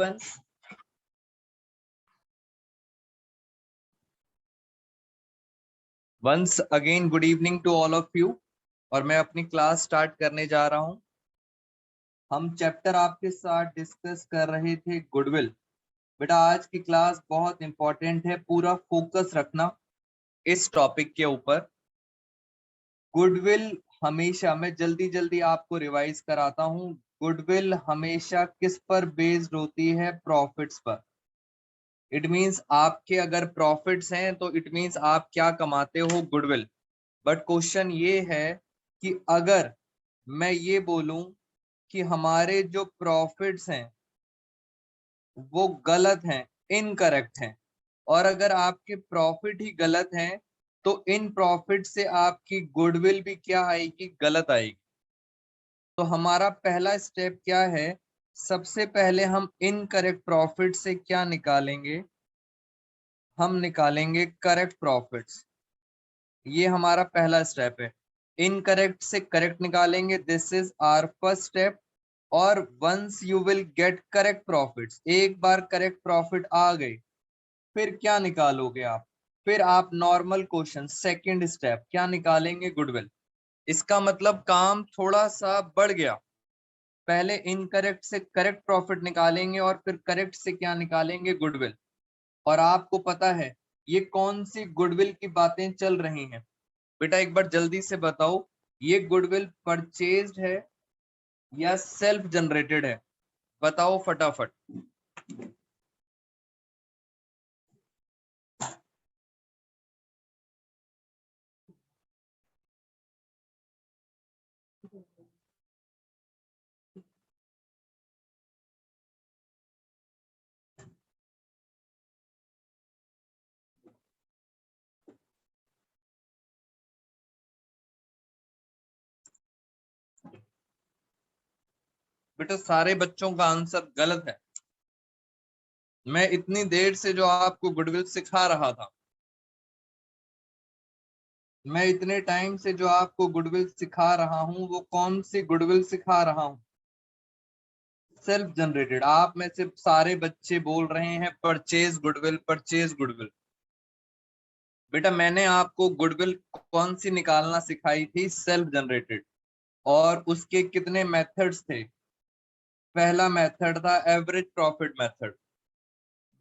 Once. Once again good evening to all of you. और मैं अपनी क्लास स्टार्ट करने जा रहा हूं। हम चैप्टर आपके साथ डिस्कस कर रहे थे गुडविल। बेटा आज की क्लास बहुत इंपॉर्टेंट है, पूरा फोकस रखना इस टॉपिक के ऊपर। गुडविल हमेशा, मैं जल्दी जल्दी आपको रिवाइज कराता हूं, गुडविल हमेशा किस पर बेस्ड होती है? प्रॉफिट्स पर। इट मींस आपके अगर प्रॉफिट्स हैं तो इट मींस आप क्या कमाते हो? गुडविल। बट क्वेश्चन ये है कि अगर मैं ये बोलूं कि हमारे जो प्रॉफिट्स हैं वो गलत हैं, इनकरेक्ट हैं, और अगर आपके प्रॉफिट ही गलत हैं तो इन प्रॉफिट से आपकी गुडविल भी क्या आएगी? गलत आएगी। तो हमारा पहला स्टेप क्या है? सबसे पहले हम इनकरेक्ट प्रॉफिट से क्या निकालेंगे? हम निकालेंगे करेक्ट प्रॉफिट्स। ये हमारा पहला स्टेप है। इनकरेक्ट से करेक्ट निकालेंगे, this is our first step. और once you will get correct profits, एक बार करेक्ट प्रॉफिट आ गए, फिर क्या निकालोगे आप? फिर आप नॉर्मल क्वेश्चन सेकंड स्टेप क्या निकालेंगे? गुडविल। इसका मतलब काम थोड़ा सा बढ़ गया। पहले इनकरेक्ट से करेक्ट प्रॉफिट निकालेंगे और फिर करेक्ट से क्या निकालेंगे? गुडविल। और आपको पता है ये कौन सी गुडविल की बातें चल रही हैं? बेटा एक बार जल्दी से बताओ, ये गुडविल परचेज्ड है या सेल्फ जनरेटेड है? बताओ फटाफट। बेटा सारे बच्चों का आंसर गलत है। मैं इतनी देर से जो आपको गुडविल सिखा रहा था, मैं इतने टाइम से जो आपको गुडविल सिखा रहा हूं, वो कौन सी गुडविल सिखा रहा हूं? Self generated. आप में से सारे बच्चे बोल रहे हैं परचेज गुडविल, परचेज गुडविल। बेटा मैंने आपको गुडविल कौन सी निकालना सिखाई थी? Self generated. और उसके कितने मेथड्स थे? पहला मेथड था एवरेज प्रॉफिट मेथड,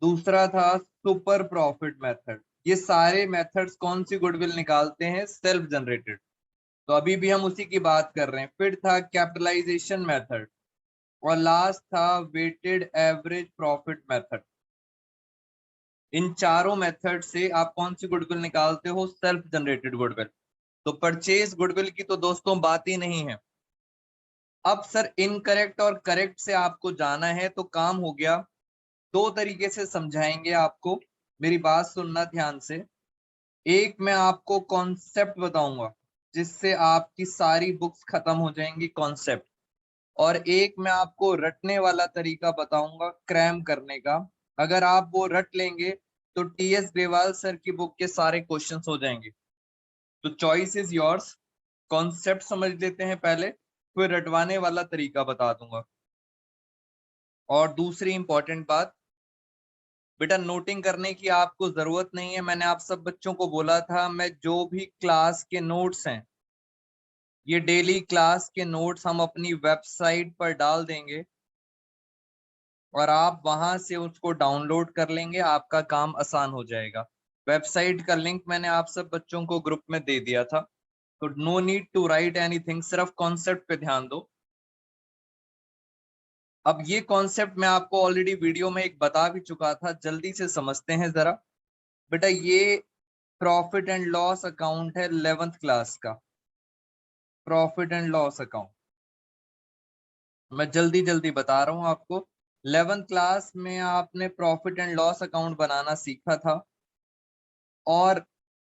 दूसरा था सुपर प्रॉफिट मेथड। ये सारे मेथड्स कौन सी गुडविल निकालते हैं? Self generated. तो अभी भी हम उसी की बात कर रहे हैं। फिर था कैपिटलाइजेशन मेथड, और लास्ट था वेटेड एवरेज प्रॉफिट मेथड। इन चारों मेथड से आप कौन सी गुडविल निकालते हो? Self generated goodwill. तो परचेज गुडविल की तो दोस्तों बात ही नहीं है। अब सर इनकरेक्ट और करेक्ट से आपको जाना है तो काम हो गया। दो तरीके से समझाएंगे आपको, मेरी बात सुनना ध्यान से। एक मैं आपको कॉन्सेप्ट बताऊंगा जिससे आपकी सारी बुक्स खत्म हो जाएंगी, कॉन्सेप्ट। और एक मैं आपको रटने वाला तरीका बताऊंगा, क्रैम करने का। अगर आप वो रट लेंगे तो टीएस ग्रेवाल सर की बुक के सारे क्वेश्चंस हो जाएंगे। तो चॉइस इज योर्स। कॉन्सेप्ट समझ लेते हैं पहले, फिर रटवाने वाला तरीका बता दूंगा। और दूसरी इंपॉर्टेंट बात, बेटा नोटिंग करने की आपको जरूरत नहीं है। मैंने आप सब बच्चों को बोला था मैं जो भी क्लास के नोट्स हैं, ये डेली क्लास के नोट्स हम अपनी वेबसाइट पर डाल देंगे और आप वहां से उसको डाउनलोड कर लेंगे, आपका काम आसान हो जाएगा। वेबसाइट का लिंक मैंने आप सब बच्चों को ग्रुप में दे दिया था। तो no need to write anything, सिर्फ कॉन्सेप्ट पे ध्यान दो। अब ये कॉन्सेप्ट मैं आपको ऑलरेडी वीडियो में एक बता भी चुका था, जल्दी से समझते हैं जरा। बेटा ये प्रॉफिट एंड लॉस अकाउंट है 11th क्लास का, प्रॉफिट एंड लॉस अकाउंट। मैं जल्दी जल्दी बता रहा हूं आपको। 11th क्लास में आपने प्रॉफिट एंड लॉस अकाउंट बनाना सीखा था, और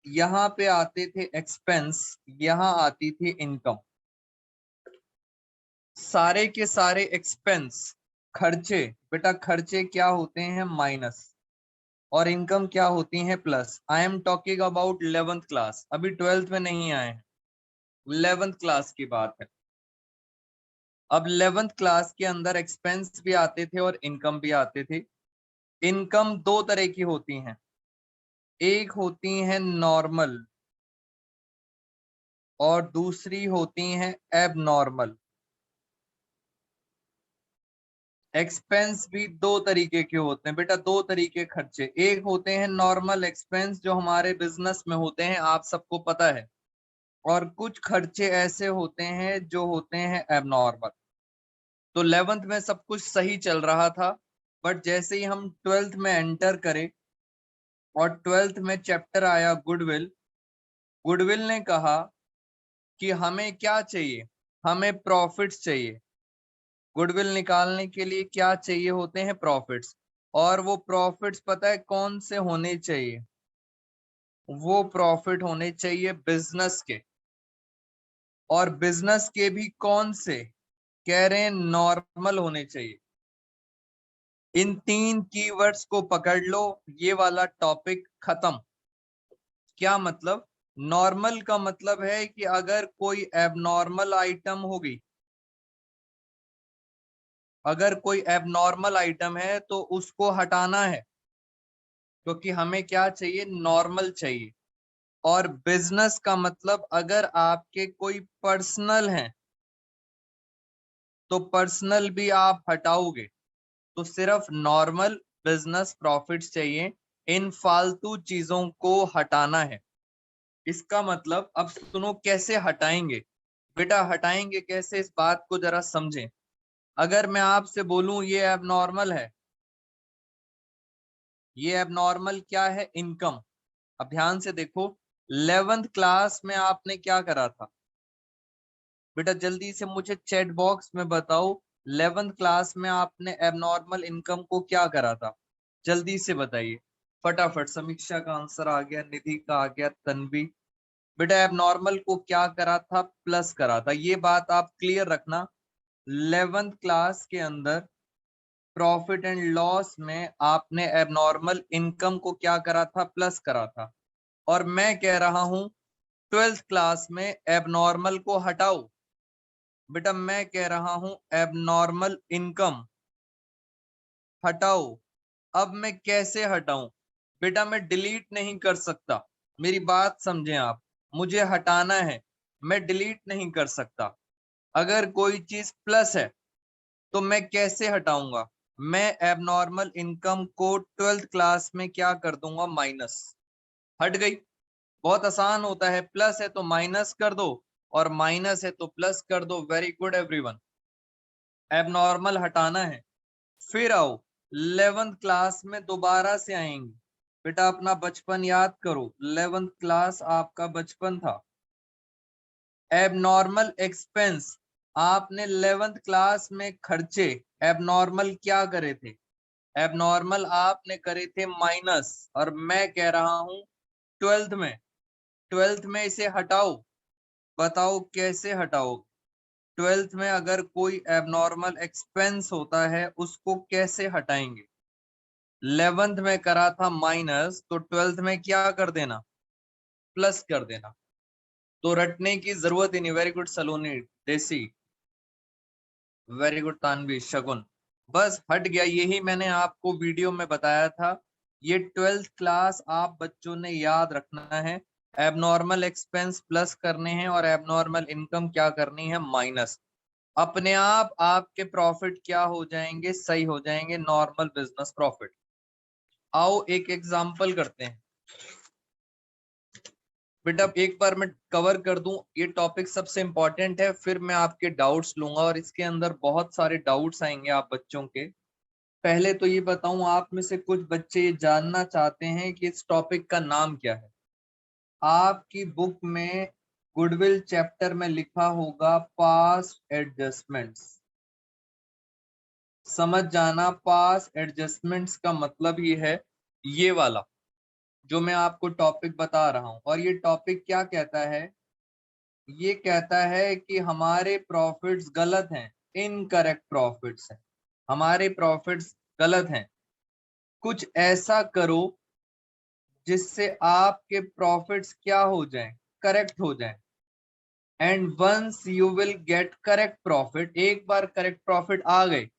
यहाँ पे आते थे एक्सपेंस, यहाँ आती थी इनकम। सारे के सारे एक्सपेंस, खर्चे, बेटा खर्चे क्या होते हैं? माइनस। और इनकम क्या होती है? Plus. I am talking about 11th class, अभी 12th में नहीं आए हैं, 11th क्लास की बात है। अब 11th क्लास के अंदर एक्सपेंस भी आते थे और इनकम भी आते थे। इनकम दो तरह की होती हैं, एक होती है नॉर्मल और दूसरी होती हैं एबनॉर्मल। एक्सपेंस भी दो तरीके के होते हैं बेटा, दो तरीके खर्चे। एक होते हैं नॉर्मल एक्सपेंस जो हमारे बिजनेस में होते हैं, आप सबको पता है, और कुछ खर्चे ऐसे होते हैं जो होते हैं एबनॉर्मल। तो 11th में सब कुछ सही चल रहा था, बट जैसे ही हम 12th में एंटर करें और 12th में चैप्टर आया गुडविल, गुडविल ने कहा कि हमें क्या चाहिए, हमें प्रॉफिट्स चाहिए। गुडविल निकालने के लिए क्या चाहिए होते हैं, प्रॉफिट्स। और वो प्रॉफिट्स पता है कौन से होने चाहिए, वो प्रॉफिट होने चाहिए बिजनेस के। और बिजनेस के भी कौन से, कह रहे हैं नॉर्मल होने चाहिए। इन तीन कीवर्ड्स को पकड़ लो, ये वाला टॉपिक खत्म। क्या मतलब, नॉर्मल का मतलब है कि अगर कोई एबनॉर्मल आइटम होगी, अगर कोई एबनॉर्मल आइटम है तो उसको हटाना है, क्योंकि हमें क्या चाहिए, नॉर्मल चाहिए। और बिजनेस का मतलब अगर आपके कोई पर्सनल हैं तो पर्सनल भी आप हटाओगे, तो सिर्फ नॉर्मल बिजनेस प्रॉफिट्स चाहिए, इन फालतू चीजों को हटाना है। इसका मतलब अब सुनो कैसे हटाएंगे बेटा, हटाएंगे कैसे, इस बात को जरा समझें। अगर मैं आपसे बोलूं ये एबनॉर्मल है, ये एबनॉर्मल क्या है, इनकम। अब ध्यान से देखो, 11th क्लास में आपने क्या करा था बेटा, जल्दी से मुझे चैट बॉक्स में बताओ, 11th क्लास में आपने एबनॉर्मल इनकम को क्या करा था, जल्दी से बताइए फटाफट। समीक्षा का आंसर आ गया, निधि का आ गया, तन्वी। बेटा एबनॉर्मल को क्या करा था, प्लस करा था। ये बात आप क्लियर रखना, 11th क्लास के अंदर प्रॉफिट एंड लॉस में आपने एबनॉर्मल इनकम को क्या करा था, प्लस करा था। और मैं कह रहा हूं 12th क्लास में एबनॉर्मल को हटाओ। बेटा मैं कह रहा हूं एबनॉर्मल इनकम हटाओ। अब मैं कैसे हटाऊं बेटा, मैं डिलीट नहीं कर सकता, मेरी बात समझें आप, मुझे हटाना है, मैं डिलीट नहीं कर सकता। अगर कोई चीज प्लस है तो मैं कैसे हटाऊंगा, मैं एबनॉर्मल इनकम को 12th क्लास में क्या कर दूंगा, माइनस। हट गई। बहुत आसान होता है, प्लस है तो माइनस कर दो और माइनस है तो प्लस कर दो। वेरी गुड एवरीवन, एबनॉर्मल हटाना है। फिर आओ 11th क्लास में दोबारा से आएंगे। बेटा अपना बचपन याद करो, 11th क्लास आपका बचपन था। एबनॉर्मल एक्सपेंस, आपने 11th क्लास में खर्चे एबनॉर्मल क्या करे थे, एबनॉर्मल आपने करे थे माइनस। और मैं कह रहा हूं 12th में इसे हटाओ। बताओ कैसे हटाओ, 12th में अगर कोई एबनॉर्मल एक्सपेंस होता है उसको कैसे हटाएंगे। 11th में करा था माइनस, तो 12th में क्या कर देना, प्लस कर देना। तो रटने की जरूरत ही नहीं। वेरी गुड सलोनी, देसी, वेरी गुड तानवी, शगुन। बस हट गया, यही मैंने आपको वीडियो में बताया था। ये 12th क्लास आप बच्चों ने याद रखना है। एबनॉर्मल एक्सपेंस प्लस करने हैं और एबनॉर्मल इनकम क्या करनी है, माइनस। अपने आप आपके प्रॉफिट क्या हो जाएंगे, सही हो जाएंगे, नॉर्मल बिजनेस प्रॉफिट। आओ एक एग्जांपल करते हैं बेटा, एक बार मैं कवर कर दूं, ये टॉपिक सबसे इंपॉर्टेंट है, फिर मैं आपके डाउट्स लूंगा और इसके अंदर बहुत सारे डाउट्स आएंगे आप बच्चों के। पहले तो ये बताऊं, आप में से कुछ बच्चे ये जानना चाहते हैं कि इस टॉपिक का नाम क्या है। आपकी बुक में गुडविल चैप्टर में लिखा होगा पास्ट एडजस्टमेंट्स। समझ जाना, पास्ट एडजस्टमेंट्स का मतलब ही है ये वाला जो मैं आपको टॉपिक बता रहा हूं। और ये टॉपिक क्या कहता है, ये कहता है कि हमारे प्रॉफिट्स गलत हैं, इनकरेक्ट प्रॉफिट्स हैं, हमारे प्रॉफिट्स गलत हैं। कुछ ऐसा करो जिससे आपके प्रॉफिट्स क्या हो जाएं, करेक्ट हो जाएं। And once you will get correct profit, एक बार करेक्ट प्रॉफिट आ गए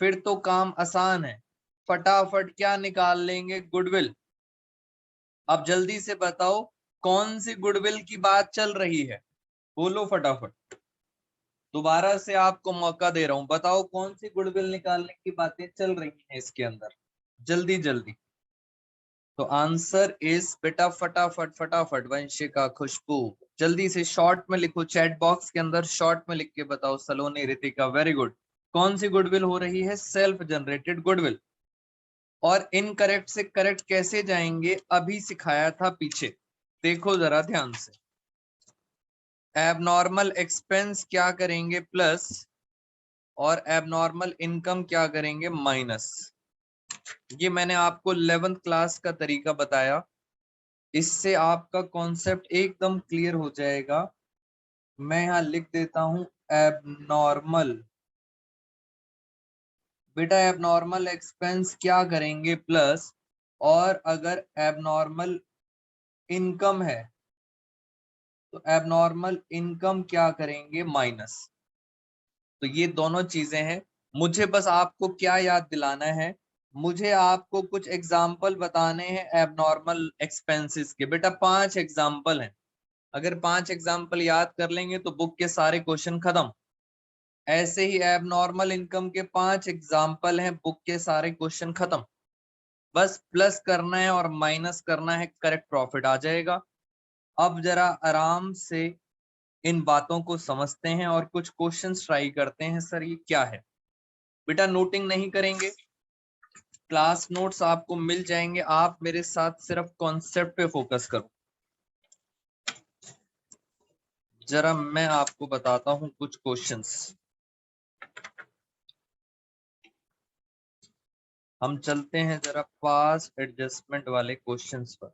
फिर तो काम आसान है, फटाफट क्या निकाल लेंगे, गुडविल। अब जल्दी से बताओ कौन सी गुडविल की बात चल रही है, बोलो फटाफट। दोबारा से आपको मौका दे रहा हूं, बताओ कौन सी गुडविल निकालने की बातें चल रही हैं इसके अंदर, जल्दी जल्दी। तो आंसर इज बेटा फटाफट फटाफट, वंशिका, खुशबू, जल्दी से शॉर्ट में लिखो, चैट बॉक्स के अंदर शॉर्ट में लिख के बताओ। सलोनी, रितिका, वेरी गुड। कौन सी गुडविल हो रही है, सेल्फ जनरेटेड गुडविल। और इनकरेक्ट से करेक्ट कैसे जाएंगे अभी सिखाया था पीछे, देखो जरा ध्यान से। एबनॉर्मल एक्सपेंस क्या करेंगे प्लस, और एबनॉर्मल इनकम क्या करेंगे माइनस। ये मैंने आपको 11th क्लास का तरीका बताया, इससे आपका कॉन्सेप्ट एकदम क्लियर हो जाएगा। मैं यहां लिख देता हूं एबनॉर्मल। बेटा एबनॉर्मल एक्सपेंस क्या करेंगे प्लस, और अगर एबनॉर्मल इनकम है तो एबनॉर्मल इनकम क्या करेंगे माइनस। तो ये दोनों चीजें हैं। मुझे बस आपको क्या याद दिलाना है, मुझे आपको कुछ एग्जाम्पल बताने हैं एबनॉर्मल एक्सपेंसेस के। बेटा 5 एग्जाम्पल हैं, अगर 5 एग्जाम्पल याद कर लेंगे तो बुक के सारे क्वेश्चन खत्म। ऐसे ही एबनॉर्मल इनकम के 5 एग्जाम्पल हैं, बुक के सारे क्वेश्चन खत्म। बस प्लस करना है और माइनस करना है, करेक्ट प्रॉफिट आ जाएगा। अब जरा आराम से इन बातों को समझते हैं और कुछ क्वेश्चंस ट्राई करते हैं। सर ये क्या है, बेटा नोटिंग नहीं करेंगे, क्लास नोट्स आपको मिल जाएंगे, आप मेरे साथ सिर्फ कॉन्सेप्ट पे फोकस करो। जरा मैं आपको बताता हूं कुछ क्वेश्चंस। हम चलते हैं जरा पास एडजस्टमेंट वाले क्वेश्चंस पर।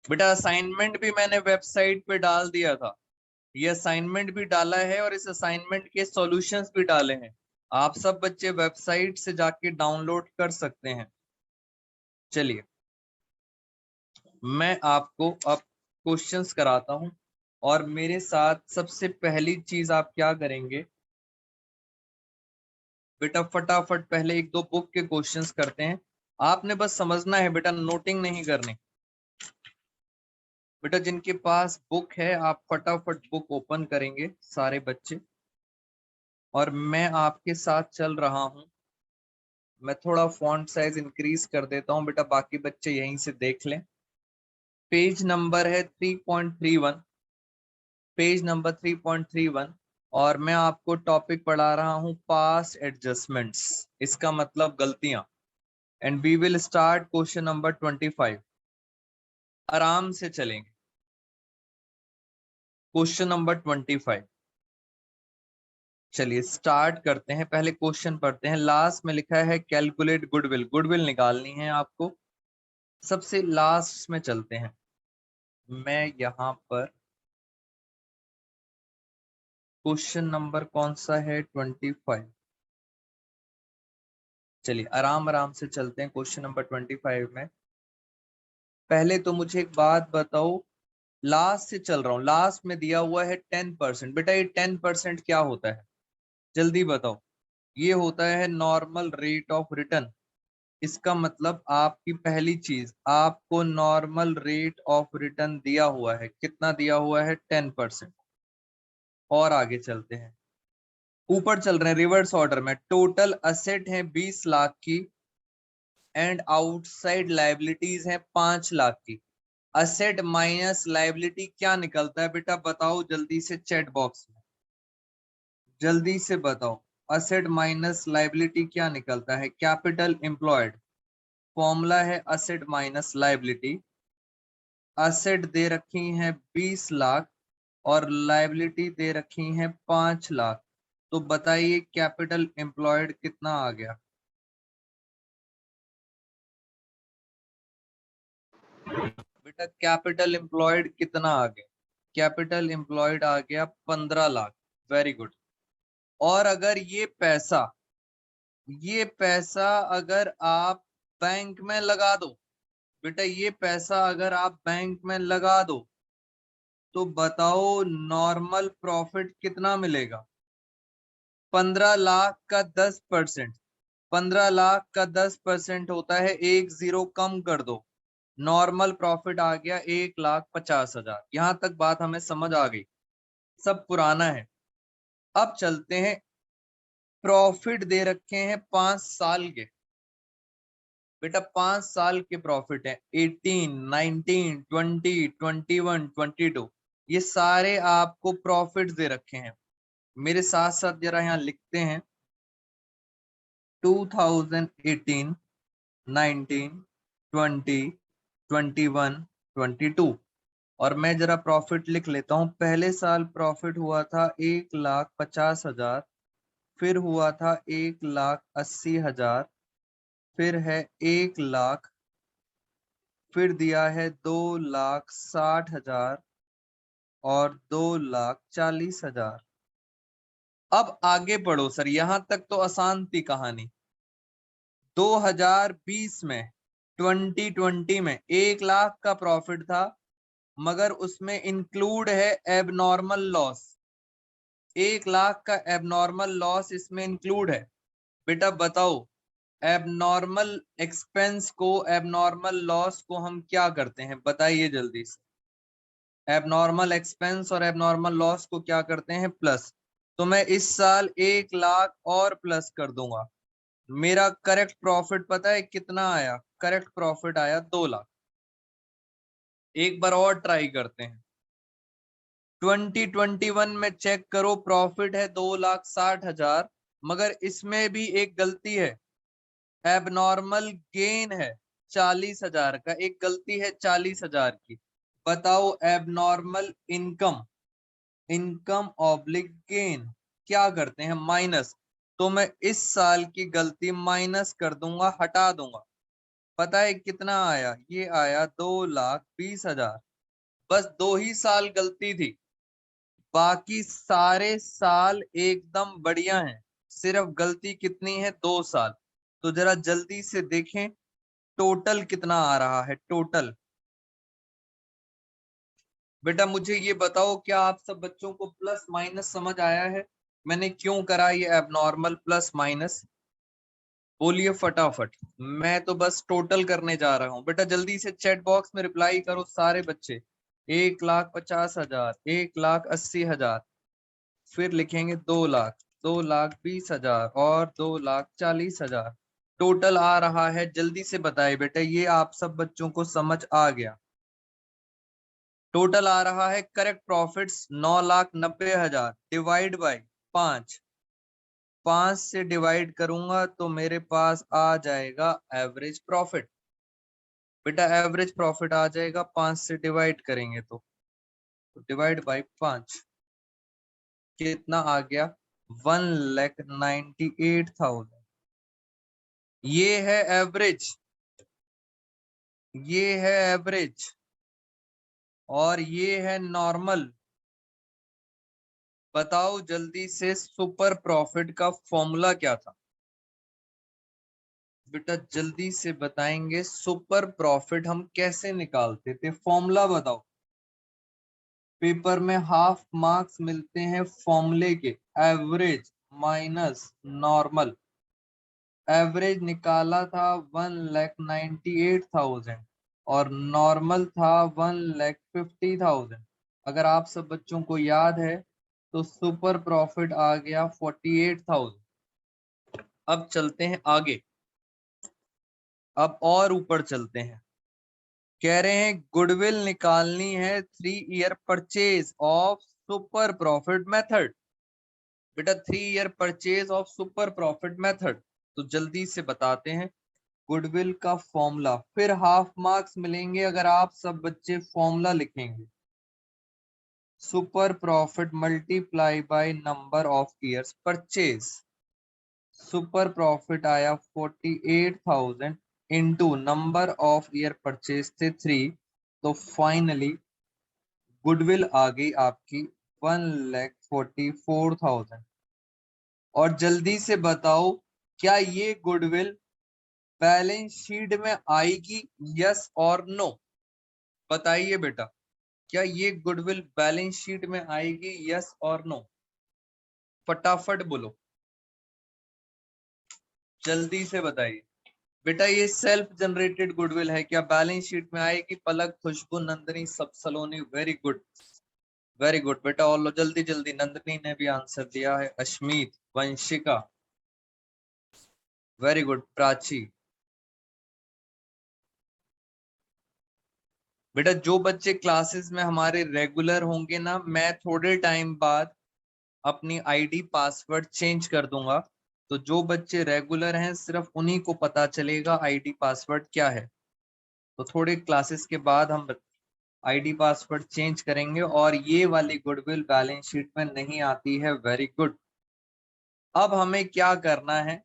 बेटा असाइनमेंट भी मैंने वेबसाइट पे डाल दिया था, ये असाइनमेंट भी डाला है और इस असाइनमेंट के सॉल्यूशंस भी डाले हैं, आप सब बच्चे वेबसाइट से जाके डाउनलोड कर सकते हैं। चलिए मैं आपको अब क्वेश्चंस कराता हूं, और मेरे साथ सबसे पहली चीज आप क्या करेंगे बेटा, फटाफट पहले एक दो बुक के क्वेश्चंस करते हैं। आपने बस समझना है बेटा, नोटिंग नहीं करनी। बेटा जिनके पास बुक है आप फटाफट बुक ओपन करेंगे सारे बच्चे, और मैं आपके साथ चल रहा हूं। मैं थोड़ा फॉन्ट साइज इंक्रीज कर देता हूं बेटा, बाकी बच्चे यहीं से देख लें। पेज नंबर है 3.31, पेज नंबर 3.31, और मैं आपको टॉपिक पढ़ा रहा हूं पास एडजस्टमेंट्स, इसका मतलब गलतियां। And we will start question number 25। आराम से चलेंगे। क्वेश्चन नंबर 25, चलिए स्टार्ट करते हैं। पहले क्वेश्चन पढ़ते हैं, लास्ट में लिखा है कैलकुलेट गुडविल, गुडविल निकालनी है आपको। सबसे लास्ट में चलते हैं, मैं यहाँ पर क्वेश्चन नंबर कौन सा है 25। चलिए आराम आराम से चलते हैं क्वेश्चन नंबर 25 में। पहले तो मुझे एक बात बताओ, लास्ट से चल रहा हूं, लास्ट में दिया हुआ है 10%। बेटा ये 10% क्या होता है, जल्दी बताओ। ये होता है नॉर्मल रेट ऑफ रिटर्न। इसका मतलब आपकी पहली चीज, आपको नॉर्मल रेट ऑफ रिटर्न दिया हुआ है, कितना दिया हुआ है 10%। और आगे चलते हैं, ऊपर चल रहे हैं रिवर्स ऑर्डर में। टोटल असेट है 20 लाख की, एंड आउटसाइड लाइबिलिटीज है 5 लाख की। असेट माइनस लाइबिलिटी क्या निकलता है बेटा, बताओ जल्दी से चैट बॉक्स में, जल्दी से बताओ। असेट माइनस लाइबिलिटी क्या निकलता है, कैपिटल एम्प्लॉयड। फॉर्मूला है असेट माइनस लाइबिलिटी। असेट दे रखी है 20 लाख और लाइबिलिटी दे रखी है 5 लाख, तो बताइए कैपिटल एम्प्लॉयड कितना आ गया। बेटा कैपिटल एम्प्लॉयड कितना आ गया, कैपिटल एम्प्लॉयड आ गया 15 लाख। Very good. और अगर ये पैसा अगर आप बैंक में लगा दो, बेटा ये पैसा अगर आप बैंक में लगा दो तो बताओ नॉर्मल प्रॉफिट कितना मिलेगा? 15 लाख का 10%, 15 लाख का 10% होता है, 1 0 कम कर दो, नॉर्मल प्रॉफिट आ गया 1,50,000। यहां तक बात हमें समझ आ गई, सब पुराना है। अब चलते हैं, प्रॉफिट दे रखे हैं 5 साल के, बेटा 5 साल के प्रॉफिट है, 18, 19, 20, 21, 22, ये सारे आपको प्रॉफिट दे रखे हैं। मेरे साथ साथ जरा यहाँ लिखते हैं 2018, 19, 20, 21, 22, और मैं जरा प्रॉफिट लिख लेता हूँ। पहले साल प्रॉफिट हुआ था 1,50,000, फिर हुआ था 1,80,000, फिर है 1 लाख, फिर दिया है 2,60,000 और 2,40,000। अब आगे पढ़ो सर, यहां तक तो आसान थी कहानी। 2020 में 2020 में 1 लाख का प्रॉफिट था, मगर उसमें इंक्लूड है एबनॉर्मल लॉस। 1 लाख का एबनॉर्मल लॉस इसमें इंक्लूड है। बेटा बताओ एबनॉर्मल एक्सपेंस को, एबनॉर्मल लॉस को हम क्या करते हैं, बताइए जल्दी से। एबनॉर्मल एक्सपेंस और एबनॉर्मल लॉस को क्या करते हैं? प्लस। तो मैं इस साल 1 लाख और प्लस कर दूंगा। मेरा करेक्ट प्रॉफिट पता है कितना आया? करेक्ट प्रॉफिट आया 2 लाख। एक बार और ट्राई करते हैं। 2021 में चेक करो, प्रॉफिट है 2,60,000, मगर इसमें भी एक गलती है, एबनॉर्मल गेन है 40,000 का, एक गलती है 40,000 की। बताओ abnormal income, income oblique gain क्या करते हैं? माइनस। तो मैं इस साल की गलती माइनस कर दूंगा, हटा दूंगा। पता है कितना आया? ये आया 2,20,000। बस 2 ही साल गलती थी, बाकी सारे साल एकदम बढ़िया हैं। सिर्फ गलती कितनी है? 2 साल। तो जरा जल्दी से देखें टोटल कितना आ रहा है, टोटल। बेटा मुझे ये बताओ, क्या आप सब बच्चों को प्लस माइनस समझ आया है? मैंने क्यों करा ये एबनॉर्मल प्लस माइनस? बोलिए फटाफट। मैं तो बस टोटल करने जा रहा हूँ। बेटा जल्दी से चैट बॉक्स में रिप्लाई करो सारे बच्चे। 1,50,000, 1,80,000, फिर लिखेंगे 2 लाख, 2,20,000 और 2,40,000। टोटल आ रहा है, जल्दी से बताए बेटा, ये आप सब बच्चों को समझ आ गया? टोटल आ रहा है करेक्ट प्रॉफिट्स 9,90,000 डिवाइड बाय 5। 5 से डिवाइड करूंगा तो मेरे पास आ जाएगा एवरेज प्रॉफिट। बेटा एवरेज प्रॉफिट आ जाएगा 5 से डिवाइड करेंगे तो डिवाइड बाय 5 कितना आ गया? 1,98,000। ये है एवरेज, ये है एवरेज, और ये है नॉर्मल। बताओ जल्दी से सुपर प्रॉफिट का फॉर्मूला क्या था? बेटा जल्दी से बताएंगे सुपर प्रॉफिट हम कैसे निकालते थे, फॉर्मूला बताओ। पेपर में हाफ मार्क्स मिलते हैं फॉर्मूले के, एवरेज माइनस नॉर्मल। एवरेज निकाला था 1,98,000 और नॉर्मल था 1,50,000। अगर आप सब बच्चों को याद है तो सुपर प्रॉफिट आ गया 48,000। अब चलते हैं आगे, अब और ऊपर चलते हैं। कह रहे हैं गुडविल निकालनी है 3 year purchase of super profit method. बेटा 3 year purchase of super profit method, तो जल्दी से बताते हैं गुडविल का फॉर्मूला। फिर हाफ मार्क्स मिलेंगे अगर आप सब बच्चे फॉर्मूला लिखेंगे। Super profit multiply by number of years purchase. Super profit आया 48,000 into number of year purchase थे 3, तो फाइनली गुडविल आ गई आपकी 1,44,000। और जल्दी से बताओ क्या ये गुडविल बैलेंस शीट में आएगी, यस और नो? बताइए बेटा, क्या ये गुडविल बैलेंस शीट में आएगी, यस और नो? फटाफट बोलो, जल्दी से बताइए बेटा। ये सेल्फ जनरेटेड गुडविल है, क्या बैलेंस शीट में आएगी? पलक, खुशबू, नंदनी, सब सलोनी, वेरी गुड, वेरी गुड बेटा। और लो जल्दी जल्दी, नंदनी ने भी आंसर दिया है, अश्मीत, वंशिका, वेरी गुड, प्राची। बेटा जो बच्चे क्लासेस में हमारे रेगुलर होंगे ना, मैं थोड़े टाइम बाद अपनी आईडी पासवर्ड चेंज कर दूंगा, तो जो बच्चे रेगुलर हैं सिर्फ उन्हीं को पता चलेगा आईडी पासवर्ड क्या है। तो थोड़े क्लासेस के बाद हम आईडी पासवर्ड चेंज करेंगे और ये वाली गुडविल बैलेंस शीट में नहीं आती है, वेरी गुड। अब हमें क्या करना है,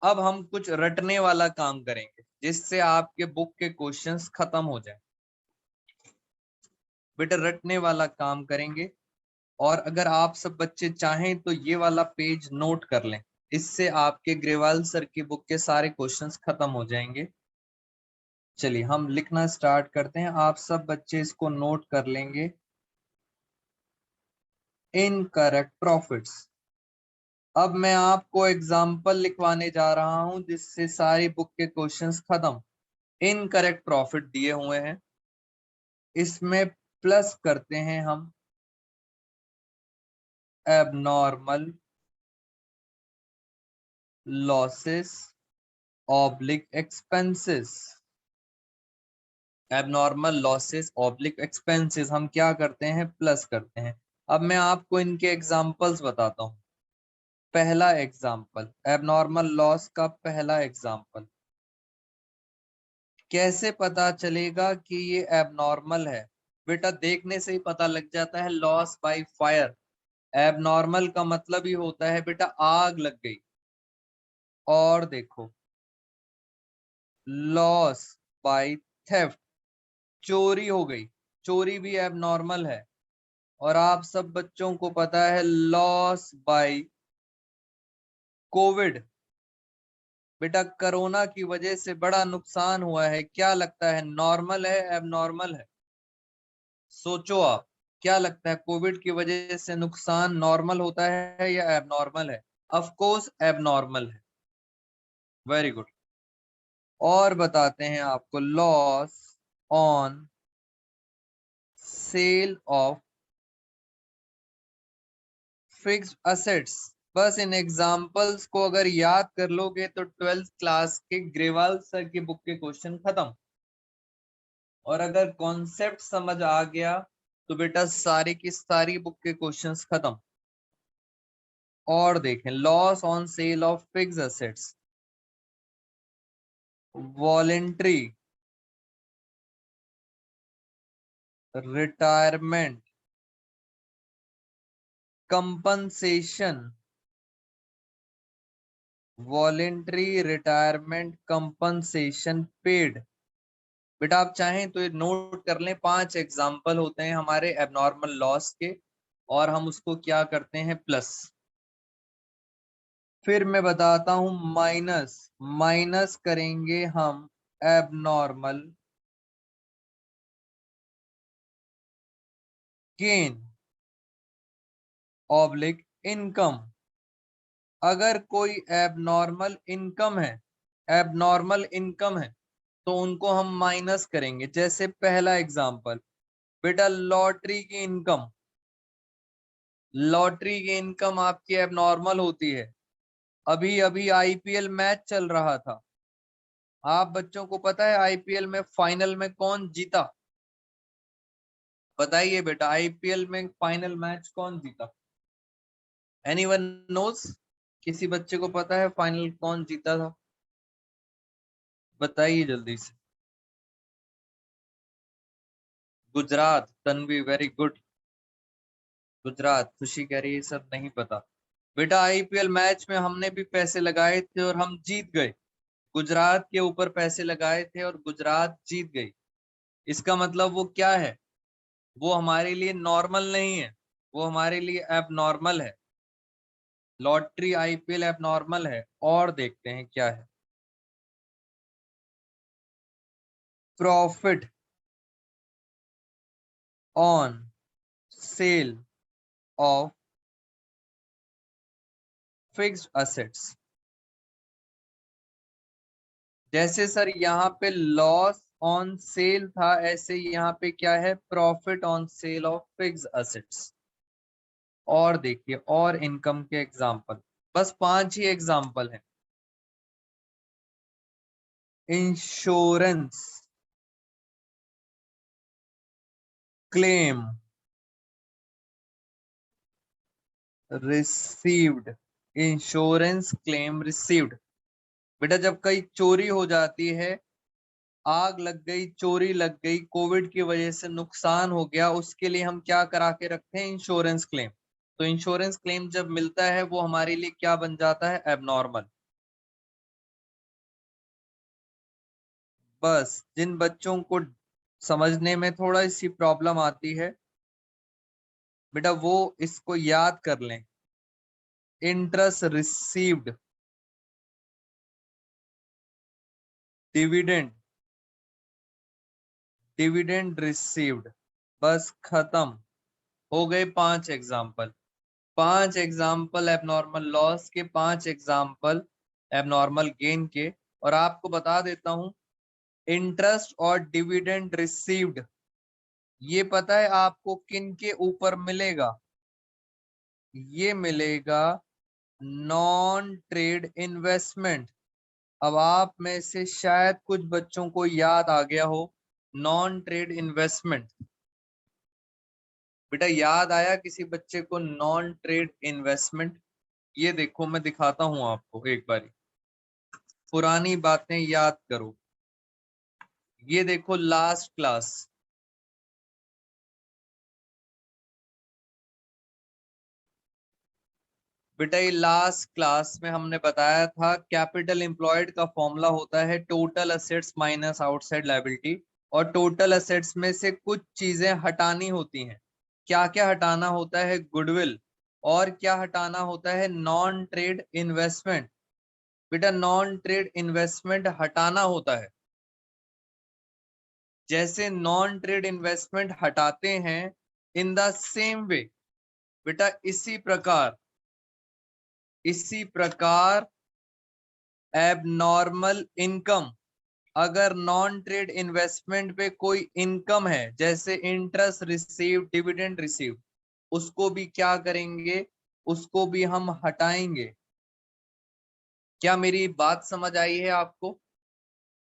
अब हम कुछ रटने वाला काम करेंगे जिससे आपके बुक के क्वेश्चंस खत्म हो जाए। बेटा रटने वाला काम करेंगे, और अगर आप सब बच्चे चाहें तो ये वाला पेज नोट कर लें, इससे आपके ग्रेवाल सर की बुक के सारे क्वेश्चंस खत्म हो जाएंगे। चलिए हम लिखना स्टार्ट करते हैं, आप सब बच्चे इसको नोट कर लेंगे। Incorrect profits. अब मैं आपको एग्जाम्पल लिखवाने जा रहा हूं जिससे सारी बुक के क्वेश्चंस खत्म। इनकरेक्ट प्रॉफिट दिए हुए हैं, इसमें प्लस करते हैं हम abnormal losses oblique expenses. Abnormal losses oblique expenses हम क्या करते हैं, प्लस करते हैं। अब मैं आपको इनके एग्जांपल्स बताता हूं। पहला एग्जांपल, एबनॉर्मल लॉस का पहला एग्जांपल। कैसे पता चलेगा कि ये एबनॉर्मल है? बेटा देखने से ही पता लग जाता है, लॉस बाय फायर। एबनॉर्मल का मतलब ही होता है बेटा आग लग गई। और देखो, लॉस बाय थेफ्ट, चोरी हो गई, चोरी भी एबनॉर्मल है। और आप सब बच्चों को पता है लॉस बाय कोविड, बेटा कोरोना की वजह से बड़ा नुकसान हुआ है। क्या लगता है, नॉर्मल है एबनॉर्मल है? सोचो आप, क्या लगता है कोविड की वजह से नुकसान नॉर्मल होता है या एबनॉर्मल है? ऑफ कोर्स एबनॉर्मल है, वेरी गुड। और बताते हैं आपको, loss on sale of fixed assets. बस इन एग्जाम्पल्स को अगर याद कर लोगे तो 12th क्लास के ग्रेवाल सर की बुक के क्वेश्चन खत्म। और अगर कॉन्सेप्ट समझ आ गया तो बेटा सारी की सारी बुक के क्वेश्चंस खत्म। और देखें, loss on sale of fixed assets, voluntary retirement compensation, voluntary retirement compensation paid. बेटा आप चाहें तो ये नोट कर लें, 5 एग्जाम्पल होते हैं हमारे एबनॉर्मल लॉस के, और हम उसको क्या करते हैं, प्लस। फिर मैं बताता हूं माइनस, माइनस करेंगे हम एबनॉर्मल गेन ऑब्लिक इनकम। अगर कोई एबनॉर्मल इनकम है, एबनॉर्मल इनकम है, तो उनको हम माइनस करेंगे। जैसे पहला एग्जांपल, बेटा लॉटरी की इनकम, लॉटरी की इनकम आपकी एबनॉर्मल होती है। अभी अभी आईपीएल मैच चल रहा था, आप बच्चों को पता है आईपीएल में फाइनल में कौन जीता? बताइए बेटा, आईपीएल में फाइनल मैच कौन जीता? Anyone nose? किसी बच्चे को पता है फाइनल कौन जीता था? बताइए जल्दी से। Gujarat, Tanvi, very good, Gujarat. खुशी कह रही है सर नहीं पता। बेटा आईपीएल मैच में हमने भी पैसे लगाए थे और हम जीत गए। गुजरात के ऊपर पैसे लगाए थे और गुजरात जीत गई। इसका मतलब वो क्या है, वो हमारे लिए नॉर्मल नहीं है, वो हमारे लिए एबनॉर्मल है। लॉटरी आईपीएल एबनॉर्मल है, और देखते हैं क्या है। Profit on sale of fixed assets. जैसे सर यहाँ पे लॉस ऑन सेल था, ऐसे यहाँ पे क्या है, profit on sale of fixed assets. और देखिए और इनकम के एग्जाम्पल, बस 5 ही एग्जाम्पल है। Insurance claim received, insurance claim received. बेटा जब कहीं चोरी हो जाती है, आग लग गई, चोरी लग गई, कोविड की वजह से नुकसान हो गया, उसके लिए हम क्या करा के रखते हैं, इंश्योरेंस क्लेम। तो इंश्योरेंस क्लेम जब मिलता है वो हमारे लिए क्या बन जाता है, एबनॉर्मल। बस जिन बच्चों को समझने में थोड़ा सी प्रॉब्लम आती है बेटा, वो इसको याद कर लें। Interest received, dividend, dividend received, बस खत्म। हो गए 5 एग्जाम्पल। 5 एग्जाम्पल एबनॉर्मल लॉस के, 5 एग्जाम्पल एबनॉर्मल गेन के। और आपको बता देता हूं, इंटरेस्ट और डिविडेंड रिसीव्ड, ये पता है आपको किन के ऊपर मिलेगा, ये मिलेगा नॉन ट्रेड इन्वेस्टमेंट। अब आप में से शायद कुछ बच्चों को याद आ गया हो नॉन ट्रेड इन्वेस्टमेंट। बेटा याद आया किसी बच्चे को नॉन ट्रेड इन्वेस्टमेंट? ये देखो मैं दिखाता हूं आपको एक बारी, पुरानी बातें याद करो। ये देखो लास्ट क्लास, बेटा ये लास्ट क्लास में हमने बताया था कैपिटल एम्प्लॉयड का फॉर्मूला होता है total assets minus outside liability. और टोटल असेट्स में से कुछ चीजें हटानी होती हैं। क्या क्या हटाना होता है, गुडविल, और क्या हटाना होता है, नॉन ट्रेड इन्वेस्टमेंट। बेटा नॉन ट्रेड इन्वेस्टमेंट हटाना होता है। जैसे नॉन ट्रेड इन्वेस्टमेंट हटाते हैं, इन द सेम वे बेटा इसी प्रकार एबनॉर्मल इनकम, अगर नॉन ट्रेड इन्वेस्टमेंट पे कोई इनकम है, जैसे इंटरेस्ट रिसीव, डिविडेंड रिसीव, उसको भी क्या करेंगे, उसको भी हम हटाएंगे। क्या मेरी बात समझ आई है आपको?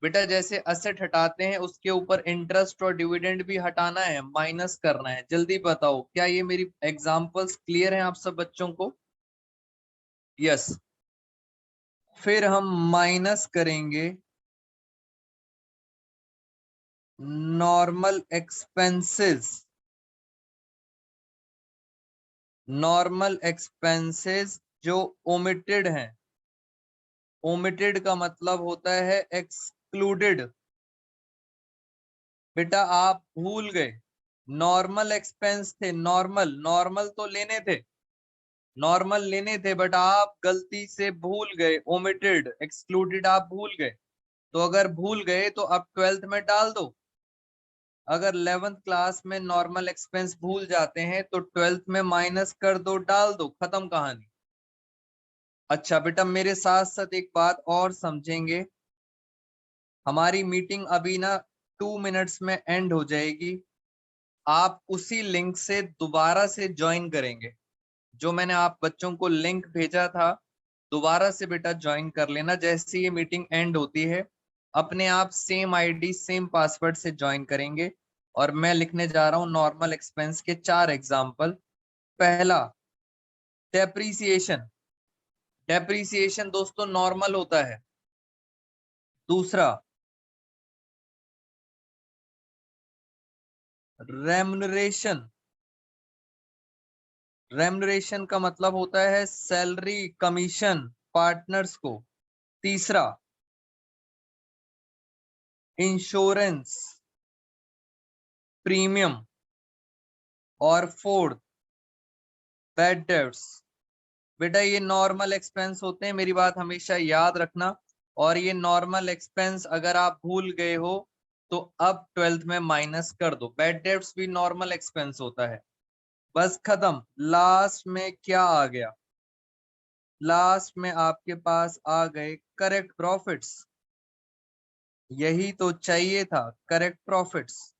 बेटा जैसे असेट हटाते हैं, उसके ऊपर इंटरेस्ट और डिविडेंड भी हटाना है, माइनस करना है। जल्दी बताओ क्या ये मेरी एग्जांपल्स क्लियर हैं आप सब बच्चों को? यस। फिर हम माइनस करेंगे नॉर्मल एक्सपेंसेस। नॉर्मल एक्सपेंसेस जो ओमिटेड हैं, ओमिटेड का मतलब होता है एक्सक्लूडेड। बेटा आप भूल गए, नॉर्मल एक्सपेंस थे, नॉर्मल नॉर्मल तो लेने थे, नॉर्मल लेने थे, बट आप गलती से भूल गए, ओमिटेड एक्सक्लूडेड आप भूल गए। तो अगर भूल गए तो अब 12th में डाल दो। अगर 11th क्लास में नॉर्मल एक्सपेंस भूल जाते हैं तो 12th में माइनस कर दो, डाल दो, खत्म कहानी। अच्छा बेटा मेरे साथ साथ एक बात और समझेंगे, हमारी मीटिंग अभी ना 2 मिनट्स में एंड हो जाएगी। आप उसी लिंक से दोबारा से ज्वाइन करेंगे, जो मैंने आप बच्चों को लिंक भेजा था, दोबारा से बेटा ज्वाइन कर लेना। जैसे ये मीटिंग एंड होती है, अपने आप सेम आईडी सेम पासवर्ड से ज्वाइन करेंगे। और मैं लिखने जा रहा हूं नॉर्मल एक्सपेंस के 4 एग्जाम्पल। पहला, डेप्रीसिएशन। डेप्रीसिएशन दोस्तों नॉर्मल होता है। दूसरा, रेम्युनरेशन। रेम्युनरेशन का मतलब होता है सैलरी, कमीशन पार्टनर्स को। तीसरा, इंश्योरेंस प्रीमियम। और फोर्थ, बैड डेट्स। बेटा ये नॉर्मल एक्सपेंस होते हैं, मेरी बात हमेशा याद रखना। और ये नॉर्मल एक्सपेंस अगर आप भूल गए हो तो अब 12th में माइनस कर दो। बैड डेब्ट्स भी नॉर्मल एक्सपेंस होता है। बस खत्म। लास्ट में क्या आ गया? लास्ट में आपके पास आ गए करेक्ट प्रॉफिट्स। यही तो चाहिए था, करेक्ट प्रॉफिट्स।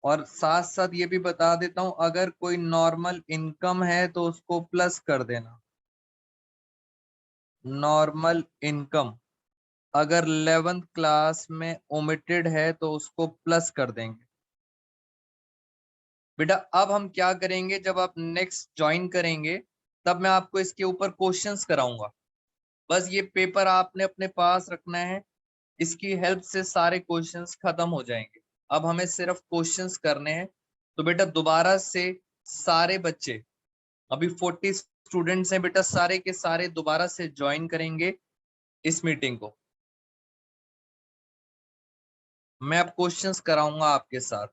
और साथ साथ ये भी बता देता हूं, अगर कोई नॉर्मल इनकम है तो उसको प्लस कर देना। नॉर्मल इनकम अगर 11th क्लास में ओमिटेड है तो उसको प्लस कर देंगे। बेटा अब हम क्या करेंगे, जब आप नेक्स्ट ज्वाइन करेंगे तब मैं आपको इसके ऊपर क्वेश्चंस कराऊंगा। बस ये पेपर आपने अपने पास रखना है, इसकी हेल्प से सारे क्वेश्चंस खत्म हो जाएंगे। अब हमें सिर्फ क्वेश्चंस करने हैं। तो बेटा दोबारा से सारे बच्चे, अभी 40 स्टूडेंट्स हैं बेटा, सारे के सारे दोबारा से ज्वाइन करेंगे इस मीटिंग को। मैं अब क्वेश्चंस कराऊंगा आपके साथ।